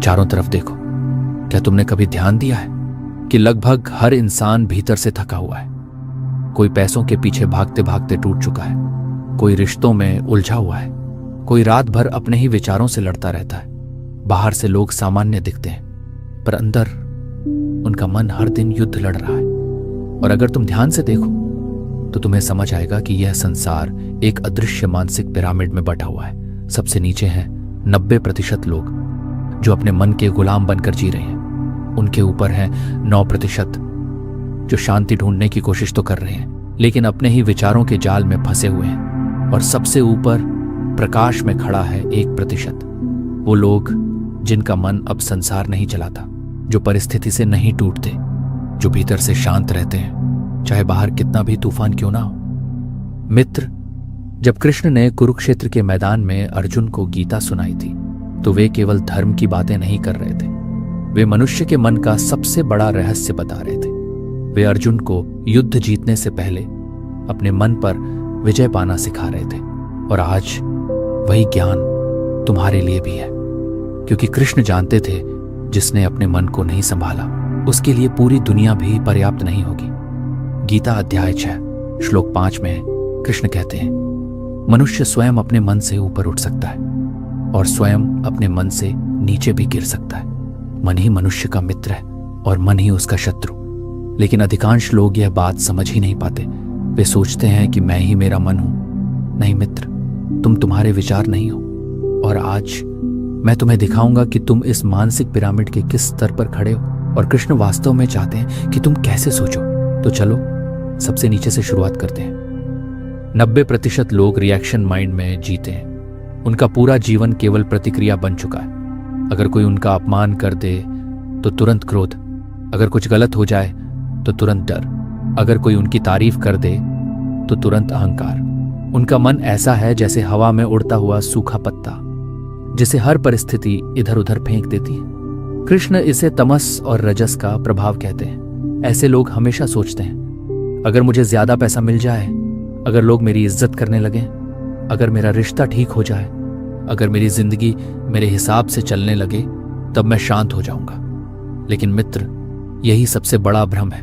चारों तरफ देखो। क्या तुमने कभी ध्यान दिया है कि लगभग हर इंसान भीतर से थका हुआ है? कोई पैसों के पीछे भागते भागते टूट चुका है, कोई रिश्तों में उलझा हुआ है, कोई रात भर अपने ही विचारों से लड़ता रहता है। बाहर से लोग सामान्य दिखते हैं, पर अंदर उनका मन हर दिन युद्ध लड़ रहा है। और अगर तुम ध्यान से देखो तो तुम्हें समझ आएगा कि यह संसार एक अदृश्य मानसिक पिरामिड में बटा हुआ है। सबसे नीचे हैं 90% लोग जो अपने मन के गुलाम बनकर जी रहे हैं। उनके ऊपर हैं 9% जो शांति ढूंढने की कोशिश तो कर रहे हैं, लेकिन अपने ही विचारों के जाल में फंसे हुए हैं। और सबसे ऊपर प्रकाश में खड़ा है 1%, वो लोग जिनका मन अब संसार नहीं चलाता, जो परिस्थिति से नहीं टूटते, जो भीतर से शांत रहते हैं, चाहे बाहर कितना भी तूफान क्यों ना हो। मित्र, जब कृष्ण ने कुरुक्षेत्र के मैदान में अर्जुन को गीता सुनाई थी तो वे केवल धर्म की बातें नहीं कर रहे थे, वे मनुष्य के मन का सबसे बड़ा रहस्य बता रहे थे। वे अर्जुन को युद्ध जीतने से पहले अपने मन पर विजय पाना सिखा रहे थे। और आज वही ज्ञान तुम्हारे लिए भी है, क्योंकि कृष्ण जानते थे जिसने अपने मन को नहीं संभाला उसके लिए पूरी दुनिया भी पर्याप्त नहीं होगी। गीता अध्याय 6 श्लोक 5 में कृष्ण कहते हैं, मनुष्य स्वयं अपने मन से ऊपर उठ सकता है और स्वयं अपने मन से नीचे भी गिर सकता है। मन ही मनुष्य का मित्र है और मन ही उसका शत्रु। लेकिन अधिकांश लोग यह बात समझ ही नहीं पाते। वे सोचते हैं कि मैं ही मेरा मन हूं। नहीं मित्र, तुम तुम्हारे विचार नहीं हो। और आज मैं तुम्हें दिखाऊंगा कि तुम इस मानसिक पिरामिड के किस स्तर पर खड़े हो और कृष्ण वास्तव में चाहते हैं कि तुम कैसे सोचो। तो चलो सबसे नीचे से शुरुआत करते हैं। 90% लोग रिएक्शन माइंड में जीते हैं। उनका पूरा जीवन केवल प्रतिक्रिया बन चुका है। अगर कोई उनका अपमान कर दे तो तुरंत क्रोध, अगर कुछ गलत हो जाए तो तुरंत डर, अगर कोई उनकी तारीफ कर दे तो तुरंत अहंकार। उनका मन ऐसा है जैसे हवा में उड़ता हुआ सूखा पत्ता, जिसे हर परिस्थिति इधर उधर फेंक देती है। कृष्ण इसे तमस और रजस का प्रभाव कहते हैं। ऐसे लोग हमेशा सोचते हैं, अगर मुझे ज्यादा पैसा मिल जाए, अगर लोग मेरी इज्जत करने लगे, अगर मेरा रिश्ता ठीक हो जाए, अगर मेरी जिंदगी मेरे हिसाब से चलने लगे, तब मैं शांत हो जाऊंगा। लेकिन मित्र, यही सबसे बड़ा भ्रम है।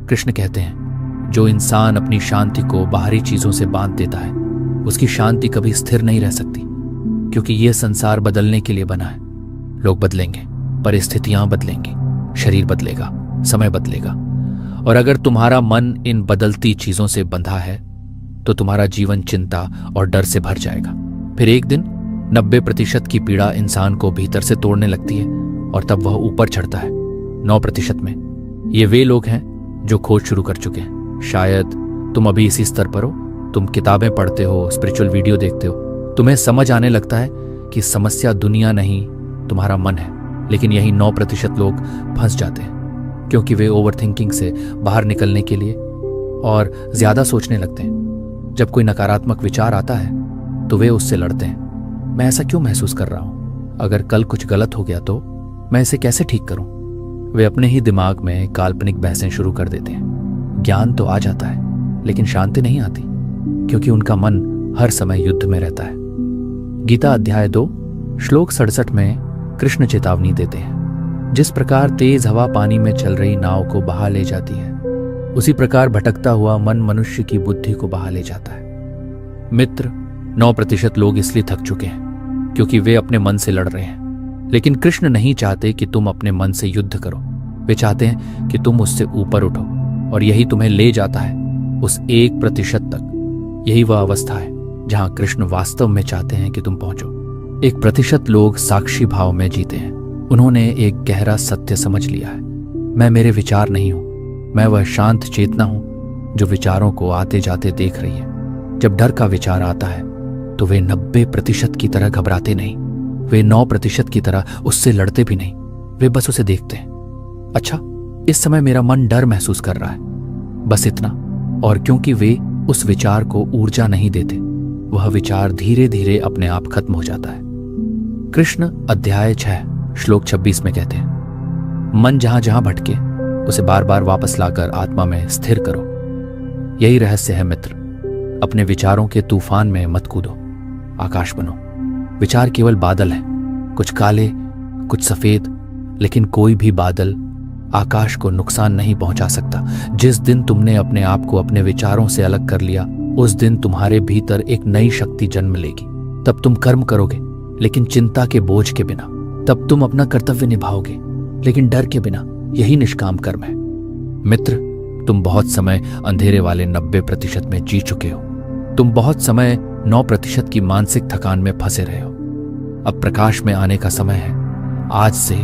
कृष्ण कहते हैं, जो इंसान अपनी शांति को बाहरी चीजों से बांध देता है, उसकी शांति कभी स्थिर नहीं रह सकती, क्योंकि यह संसार बदलने के लिए बना है। लोग बदलेंगे, परिस्थितियां बदलेंगी, शरीर बदलेगा, समय बदलेगा। और अगर तुम्हारा मन इन बदलती चीजों से बंधा है तो तुम्हारा जीवन चिंता और डर से भर जाएगा। फिर एक दिन 90% की पीड़ा इंसान को भीतर से तोड़ने लगती है और तब वह ऊपर चढ़ता है 9% में। ये वे लोग हैं जो खोज शुरू कर चुके हैं। शायद तुम अभी इसी स्तर पर हो। तुम किताबें पढ़ते हो, स्पिरिचुअल वीडियो देखते हो, तुम्हें समझ आने लगता है कि समस्या दुनिया नहीं, तुम्हारा मन है। लेकिन यही 9% लोग फंस जाते हैं, क्योंकि वे ओवरथिंकिंग से बाहर निकलने के लिए और ज्यादा सोचने लगते हैं। जब कोई नकारात्मक विचार आता है तो वे उससे लड़ते हैं। मैं ऐसा क्यों महसूस कर रहा हूं? अगर कल कुछ गलत हो गया तो मैं इसे कैसे ठीक करूं? वे अपने ही दिमाग में काल्पनिक बहसें शुरू कर देते हैं। ज्ञान तो आ जाता है, लेकिन शांति नहीं आती, क्योंकि उनका मन हर समय युद्ध में रहता है। गीता अध्याय 2 श्लोक 67 में कृष्ण चेतावनी देते हैं, जिस प्रकार तेज हवा पानी में चल रही नाव को बहा ले जाती है, उसी प्रकार भटकता हुआ मन मनुष्य की बुद्धि को बहा ले जाता है। मित्र, 9% लोग इसलिए थक चुके हैं क्योंकि वे अपने मन से लड़ रहे हैं। लेकिन कृष्ण नहीं चाहते कि तुम अपने मन से युद्ध करो। वे चाहते हैं कि तुम उससे ऊपर उठो, और यही तुम्हें ले जाता है उस 1% तक। यही वह अवस्था है जहां कृष्ण वास्तव में चाहते हैं कि तुम पहुंचो। 1% लोग साक्षी भाव में जीते हैं। उन्होंने एक गहरा सत्य समझ लिया है, मैं मेरे विचार नहीं हूं, मैं वह शांत चेतना हूं जो विचारों को आते जाते देख रही है। जब डर का विचार आता है तो वे 90% की तरह घबराते नहीं, वे 9% की तरह उससे लड़ते भी नहीं। वे बस उसे देखते हैं। अच्छा, इस समय मेरा मन डर महसूस कर रहा है, बस इतना। और क्योंकि वे उस विचार को ऊर्जा नहीं देते, वह विचार धीरे धीरे अपने आप खत्म हो जाता है। कृष्ण अध्याय 6 श्लोक 26 में कहते हैं, मन जहां जहां भटके उसे बार बार वापस लाकर आत्मा में स्थिर करो। यही रहस्य है मित्र। अपने विचारों के तूफान में मत कूदो, आकाश बनो। विचार केवल बादल हैं, कुछ काले कुछ सफेद, लेकिन कोई भी बादल आकाश को नुकसान नहीं पहुंचा सकता। जिस दिन तुमने अपने आप को अपने विचारों से अलग कर लिया, उस दिन तुम्हारे भीतर एक नई शक्ति जन्म लेगी। तब तुम कर्म करोगे, लेकिन चिंता के बोझ के बिना। तब तुम अपना कर्तव्य निभाओगे, लेकिन डर के बिना। यही निष्काम कर्म है। मित्र, तुम बहुत समय अंधेरे वाले 90% में जी चुके हो। तुम बहुत समय 9% की मानसिक थकान में फंसे रहे हो। अब प्रकाश में आने का समय है। आज से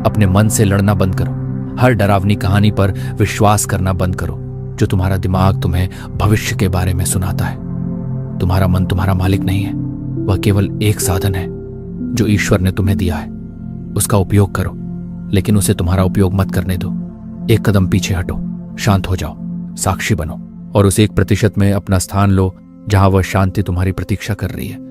अपने मन से लड़ना बंद करो। हर डरावनी कहानी पर विश्वास करना बंद करो जो तुम्हारा दिमाग तुम्हें भविष्य के बारे में सुनाता है। तुम्हारा मन तुम्हारा मालिक नहीं है, वह केवल एक साधन है जो ईश्वर ने तुम्हें दिया है। उसका उपयोग करो, लेकिन उसे तुम्हारा उपयोग मत करने दो। एक कदम पीछे हटो, शांत हो जाओ, साक्षी बनो और उस 1% में अपना स्थान लो जहां वह शांति तुम्हारी प्रतीक्षा कर रही है।